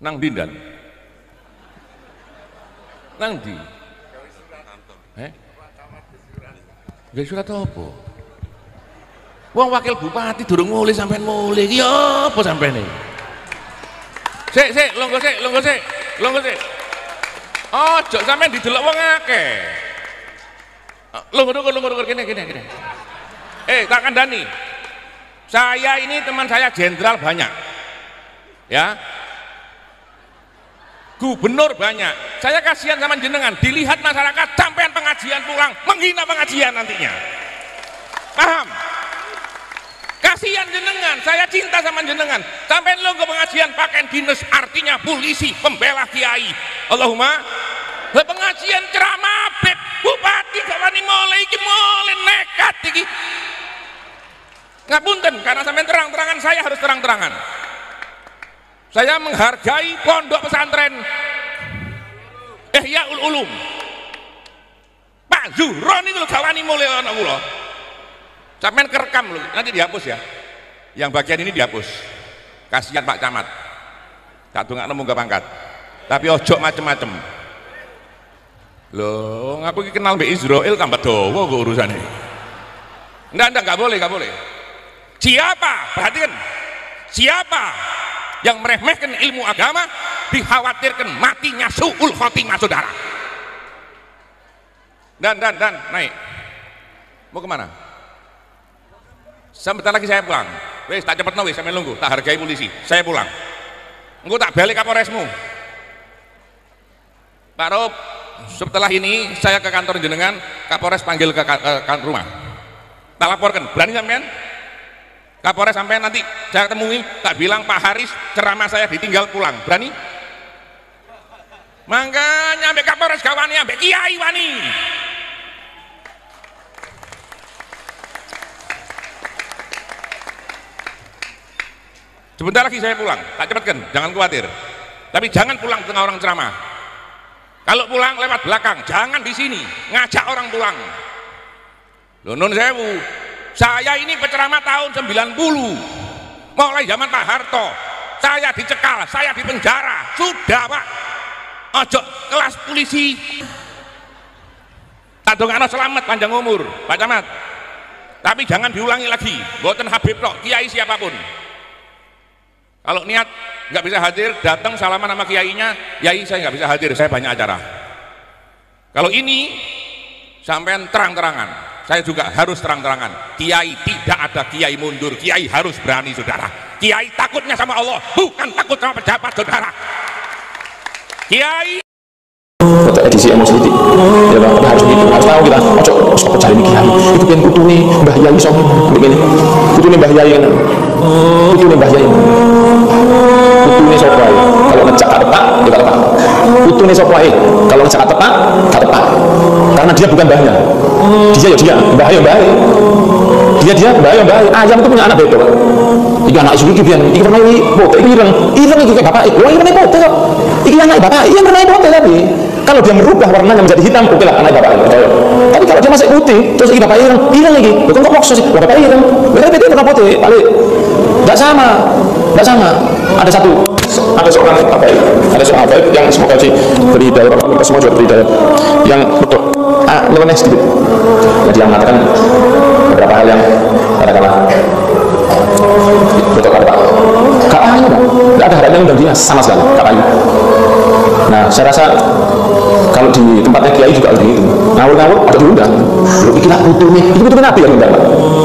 Nang dindan, nang di, gak surat apa? Wong wakil bupati durung mulai sampean mulai, ya apa sampean ini? Sik, longgo sik. Oh, jok sampean didelok wong akeh. Longgo gini. Tak kandhani. Saya ini teman saya jenderal banyak, ya. Gubernur banyak. Saya kasihan sama jenengan. Dilihat masyarakat sampean pengajian pulang menghina pengajian nantinya. Paham? Kasihan jenengan. Saya cinta sama jenengan. Sampean lo ke pengajian pakai dinas artinya polisi pembela kiai. Allahumma. Pengajian ceramah beb bupati gak wani mulai nekat iki. Ngapunten karena sampean terang-terangan, saya harus terang-terangan. Saya menghargai pondok pesantren Ihyaul Ulum. Pak Zuhron itu gawani mulai anak kula. Sampeyan kerekam lho, nanti dihapus ya. Yang bagian ini dihapus. Kasihan Pak Camat. Tak dongakno munggah pangkat. Tapi ojo macem-macem. Loh, aku kenal Mbak Israel tambah dawa kok urusane. Enggak boleh. Siapa? Perhatikan. Siapa yang meremehkan ilmu agama dikhawatirkan matinya su'ul khotimah saudara. Dan naik mau kemana? Sebentar lagi saya pulang. Wes tak cepet wis sampe nunggu, tak hargai polisi. Saya pulang. Engko tak balik Kapolresmu. Pak Rob, setelah ini saya ke kantor jenengan, Kapolres panggil ke rumah. Tak laporkan, berani sampean? Kapolres sampai nanti saya temui, tak bilang Pak Haris ceramah saya ditinggal pulang, berani? Makanya ambek Kapolres gawani, ambek kiai wani. Sebentar lagi saya pulang, tak cepatkan, jangan khawatir. Tapi jangan pulang tengah orang ceramah. Kalau pulang lewat belakang, jangan di sini ngajak orang pulang. Loh nun sewu. Saya ini penceramah tahun 90, mulai zaman Pak Harto. Saya dicekal, saya dipenjara, sudah Pak. Ojo kelas polisi. Tak dongakno selamat panjang umur Pak Camat. Tapi jangan diulangi lagi. Mboten Habib tok, kiai siapapun. Kalau niat nggak bisa hadir, datang salaman sama kiainya, kiai saya nggak bisa hadir, saya banyak acara. Kalau ini sampean terang-terangan. Saya juga harus terang-terangan. Kiai tidak ada kiai mundur. Kiai harus berani saudara. Kiai takutnya sama Allah, bukan takut sama pejabat saudara. Kiai edisi emosi itu ya bang, tapi harus gitu, harus tahu kita ojo cari nih kiai itu kan kutune Mbah Yai sok begini kutune Mbah Yai kan kutune sok wae kalau ngecak tepak ya gak tepak kutune sok wae kalau ngecak tepak gak tepak karena dia bukan mbahnya dia mbah ayam itu punya anak beda Pak. Iki anak isu iki pian iki pernah pote iki ireng iki kayak bapak lho iki pernah pote kok iki anak bapak iya pernah pote tapi kalau dia merubah warnanya menjadi hitam oke lah anak bapak tapi kalau dia masih putih terus iki bapak ireng iki bukan kok maksud sih bapak ireng berarti dia pernah pote balik enggak sama ada seorang apa yang semoga sih beri hidayah kita semua juga beri hidayah yang betul nyeleneh sedikit jadi yang mengatakan beberapa hal yang katakanlah betul kata Pak gak ayu Pak, gak ada harapnya undang dia sama sekali, gak ayu. Nah saya rasa kalau di tempatnya kiai juga begitu ngawur-ngawur ada diundang lu pikir nak butuhnya Nabi yang undang Pak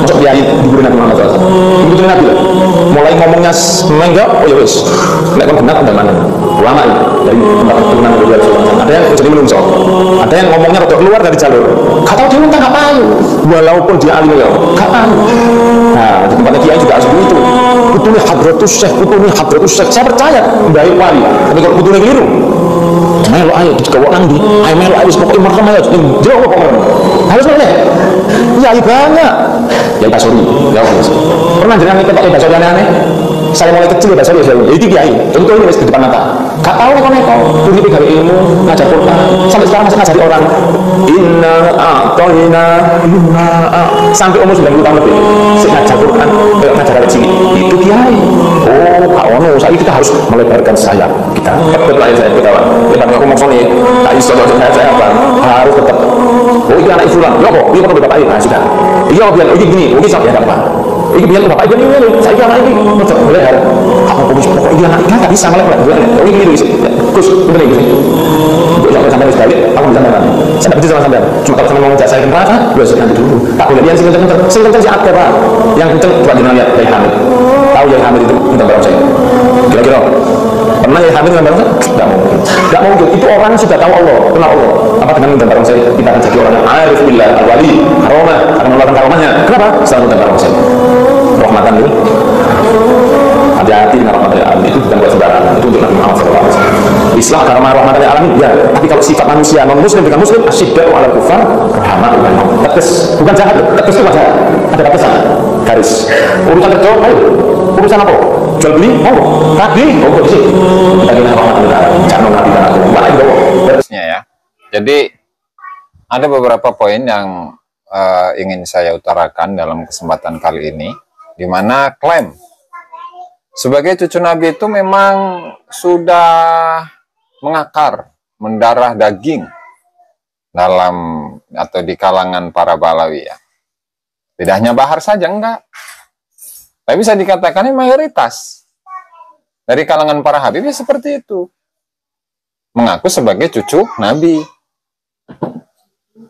masuk kiai diberi Nabi Muhammad SAW butuhnya Nabi lah mulai ngomongnya menggak oh ya wis nek kon benar undang mana ulama ini dari tempat keturunan Nabi SAW ada yang jadi menungso ada yang ngomongnya rotok keluar dari jalur gak tahu dia undang apa ayu walaupun dia alim ya gak ayu. Nah di tempatnya kiai juga seperti itu butuhnya hadratus syekh saya percaya baik wali tapi kalau butuhnya keliru melo ayo dikawak nang di ayo melo ayo pokoknya merem ayo jauh kok merem harus merem ya banyak ya Basori ya pernah jenengan itu pakai Basori aneh-aneh saya mulai kecil Basori itu kiai contoh ini di depan mata Gak tahu neko-neko, begitu gawe ilmu, ngajar Quran, sampai sekarang masih ngajari orang. Inna a'toina sampai umur 90 tahun lebih, ngajar Quran, ngajar anak cilik, itu kiai. Oh, Pak Ono, saat kita harus melebarkan sayap. Kita hebat lah saya ketawa. Kita ngomong sini, tak iso saya apa? Harus tetap. Oh, ini anak Fulan, ya kok, ini kan bapak ini, nah sudah. Iya, biar ini gini, mungkin saya ya apa? Ini biar bapak ini, saya kira ini, boleh ya? Kamu fokus pokok ini anak nggak bisa melek, oh ini gitu, Gus, bener gitu. Kalau sampai sekali, aku bisa mana? Saya tidak bisa sama sampai. Cuma kalau sampai ngomong saya kenapa? Gue sudah nanti dulu. Tak boleh yang sing kenceng siapa pak? Yang kenceng coba jenengan lihat Yai Hamid. Tahu Yai Hamid itu minta barang saya. Kira-kira pernah Yai Hamid minta barang saya? Tidak mungkin. Tidak mungkin. Itu orang sudah tahu Allah, kenal Allah. Apa dengan minta barang saya? Kita akan jadi orang yang arif billah al-wali, karomah, akan mengeluarkan karomahnya. Kenapa? Setelah minta barang saya. Rahmatan ini. Hati-hati dengan rahmatan alamin itu bukan buat sembarangan, itu untuk Nabi Muhammad SAW. Islam karena rahmatan alamin ya, tapi kalau sifat manusia non muslim dengan muslim asyidda ala kufar rahmat tegas, bukan jahat, tegas itu jahat, ada batasan, garis. Urusan kerja, ayo, urusan apa? Jual beli, tadi, kok sih? Bagaimana rahmatan alamin? Jangan nabi dan aku, mana itu? Terusnya ya. Jadi ada beberapa poin yang ingin saya utarakan dalam kesempatan kali ini, di mana klaim sebagai cucu Nabi itu memang sudah mengakar, mendarah daging dalam atau di kalangan para Balawi ya. Tidak hanya Bahar saja, enggak. Tapi bisa dikatakan ini mayoritas dari kalangan para Habib seperti itu. Mengaku sebagai cucu Nabi.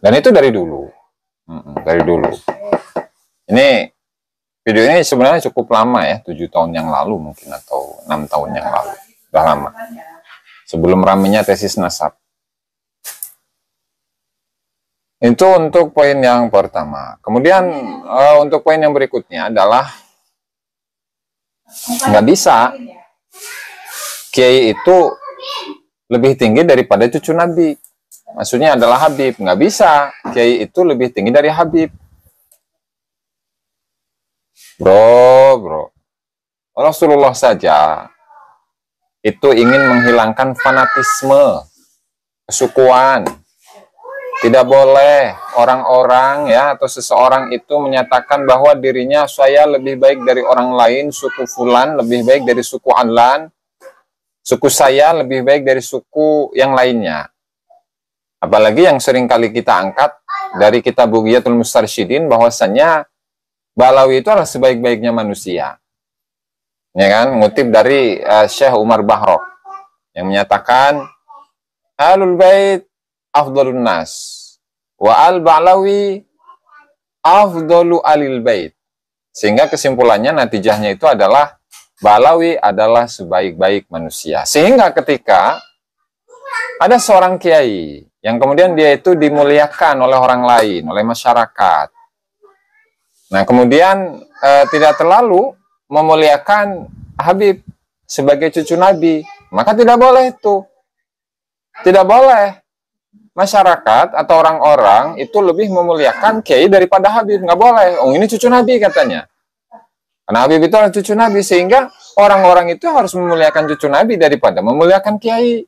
Dan itu dari dulu. Dari dulu. Ini video ini sebenarnya cukup lama ya, 7 tahun yang lalu mungkin atau 6 tahun yang lalu. Sudah lama. Sebelum ramenya tesis nasab. Itu untuk poin yang pertama. Kemudian untuk poin yang berikutnya adalah nggak bisa kiai itu lebih tinggi daripada cucu Nabi. Maksudnya adalah Habib. Nggak bisa kiai itu lebih tinggi dari Habib. Bro, Rasulullah saja itu ingin menghilangkan fanatisme, kesukuan. Tidak boleh orang-orang ya atau seseorang itu menyatakan bahwa dirinya saya lebih baik dari orang lain, suku Fulan lebih baik dari suku Alan, suku saya lebih baik dari suku yang lainnya. Apalagi yang sering kali kita angkat dari kitab Bughiyatul Mustarsyidin bahwasanya Balawi itu adalah sebaik-baiknya manusia. Ya kan? Ngutip dari Syekh Umar Bahrok yang menyatakan Ahlul Bait afdalun nas wa al-Ba'lawi afdalu alil bait. Sehingga kesimpulannya natijahnya itu adalah Balawi adalah sebaik-baik manusia. Sehingga ketika ada seorang kiai yang kemudian dia itu dimuliakan oleh orang lain, oleh masyarakat. Nah, kemudian tidak terlalu memuliakan Habib sebagai cucu Nabi, maka tidak boleh itu. Tidak boleh masyarakat atau orang-orang itu lebih memuliakan kiai daripada Habib. Nggak boleh. Oh, ini cucu Nabi katanya. Karena Habib itu adalah cucu Nabi, sehingga orang-orang itu harus memuliakan cucu Nabi daripada memuliakan kiai.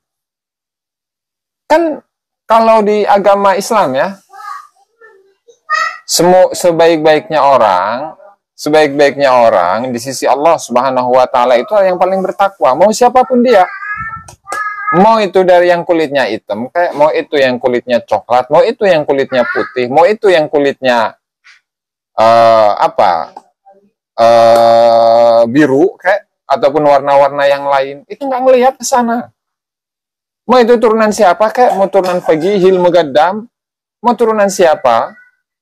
Kan kalau di agama Islam ya, sebaik-baiknya orang di sisi Allah Subhanahu wa taala itu yang paling bertakwa, mau siapapun dia. Mau itu dari yang kulitnya hitam, kayak mau itu yang kulitnya coklat, mau itu yang kulitnya putih, mau itu yang kulitnya biru kayak ataupun warna-warna yang lain, itu nggak ngelihat ke sana. Mau itu turunan siapa kayak, mau turunan Fagihil Mugaddam, mau turunan siapa,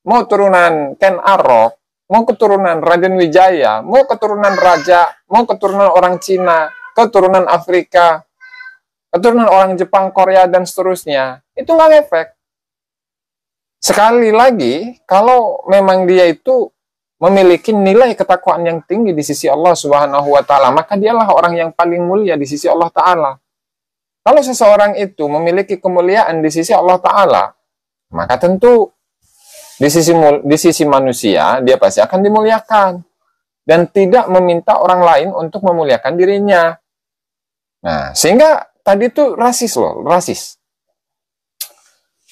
mau turunan Ken Arok, mau keturunan Raden Wijaya, mau keturunan Raja, mau keturunan orang Cina, keturunan Afrika, keturunan orang Jepang, Korea, dan seterusnya, itu nggak ngefek. Sekali lagi, kalau memang dia itu memiliki nilai ketakwaan yang tinggi di sisi Allah Subhanahu wa taala, maka dialah orang yang paling mulia di sisi Allah taala. Kalau seseorang itu memiliki kemuliaan di sisi Allah taala, maka tentu di sisi manusia dia pasti akan dimuliakan dan tidak meminta orang lain untuk memuliakan dirinya. Nah, sehingga tadi tuh rasis loh, rasis.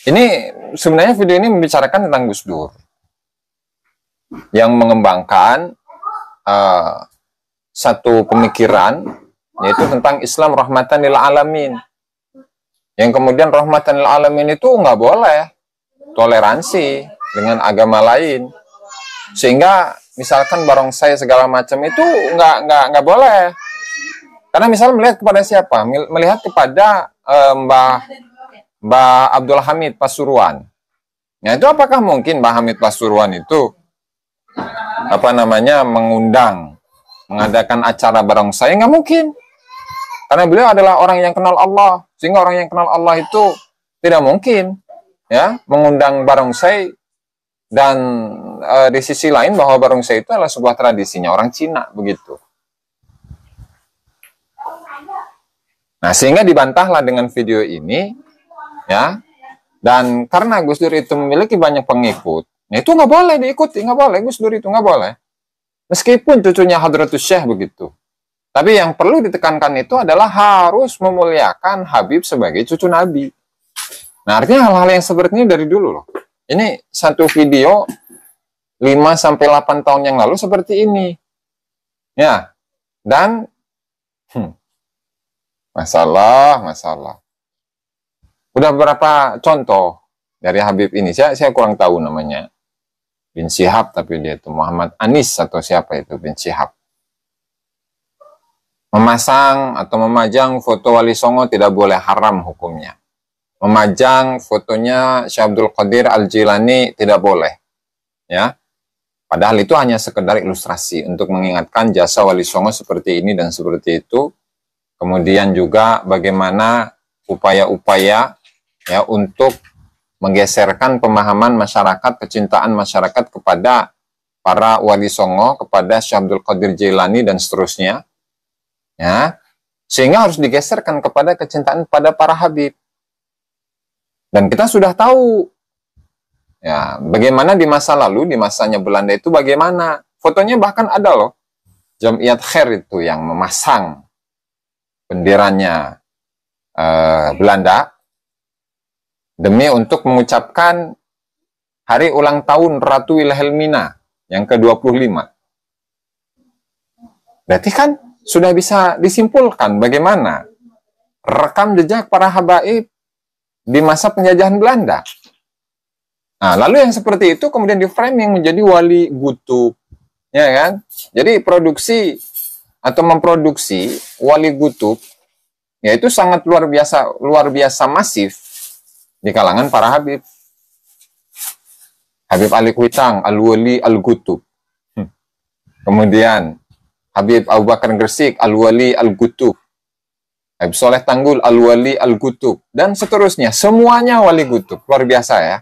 Ini sebenarnya video ini membicarakan tentang Gus Dur yang mengembangkan satu pemikiran, yaitu tentang Islam rahmatan lil alamin. Yang kemudian rahmatan lil alamin itu nggak boleh toleransi dengan agama lain, sehingga misalkan barongsai segala macam itu nggak boleh. Karena misal melihat kepada siapa? Melihat kepada Mbah Abdul Hamid Pasuruan. Nah, itu apakah mungkin Mbah Hamid Pasuruan itu mengadakan acara barongsai? Nggak mungkin. Karena beliau adalah orang yang kenal Allah, sehingga orang yang kenal Allah itu tidak mungkin ya mengundang barongsai. Dan di sisi lain bahwa barongsai itu adalah sebuah tradisinya orang Cina begitu. Nah, sehingga dibantahlah dengan video ini, ya. Dan karena Gus Dur itu memiliki banyak pengikut, nah itu nggak boleh diikuti, nggak boleh. Gus Dur itu nggak boleh. Meskipun cucunya Hadratus Syekh begitu. Tapi yang perlu ditekankan itu adalah harus memuliakan Habib sebagai cucu Nabi. Nah, artinya hal-hal yang seperti ini dari dulu loh. Ini satu video 5-8 tahun yang lalu seperti ini. Ya. Dan masalah. Udah beberapa contoh dari Habib ini. Saya kurang tahu namanya. Bin Syihab, tapi dia itu Muhammad Anis atau siapa itu Bin Syihab. Memasang atau memajang foto Wali Songo tidak boleh, haram hukumnya. Memajang fotonya Syekh Abdul Qadir Al-Jilani tidak boleh. Ya. Padahal itu hanya sekedar ilustrasi untuk mengingatkan jasa Wali Songo seperti ini dan seperti itu. Kemudian juga bagaimana upaya-upaya ya untuk menggeserkan pemahaman masyarakat, kecintaan masyarakat kepada para Wali Songo, kepada Syekh Abdul Qadir Jailani dan seterusnya. Ya, sehingga harus digeserkan kepada kecintaan pada para Habib. Dan kita sudah tahu ya bagaimana di masa lalu, di masanya Belanda itu bagaimana. Fotonya bahkan ada loh. Jamiyat Khair itu yang memasang benderanya Belanda demi untuk mengucapkan hari ulang tahun Ratu Wilhelmina yang ke-25. Berarti kan sudah bisa disimpulkan bagaimana rekam jejak para habaib di masa penjajahan Belanda. Nah, lalu yang seperti itu kemudian di-framing menjadi wali gutub, ya kan? Jadi produksi atau memproduksi wali gutub, yaitu sangat luar biasa masif di kalangan para habib. Habib Ali Kuitang, Al-Wali Al-Gutub. Kemudian Habib Abu Bakar Gresik, Al-Wali Al-Gutub. Habib Soleh Tanggul, Al-Wali Al-Gutub. Dan seterusnya, semuanya wali gutub. Luar biasa ya.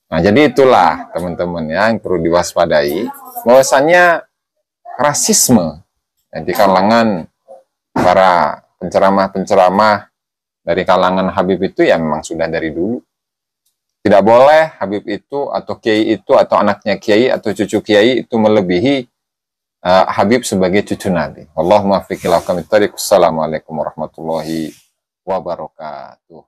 Nah, jadi itulah teman-teman ya, yang perlu diwaspadai. Bahwasannya rasisme ya, di kalangan para penceramah-penceramah dari kalangan Habib itu ya memang sudah dari dulu. Tidak boleh Habib itu atau Kiai itu atau anaknya Kiai atau cucu Kiai itu melebihi Habib sebagai cucu Nabi. Allahumma fiqh ila qamit tariq. Assalamualaikum warahmatullahi wabarakatuh.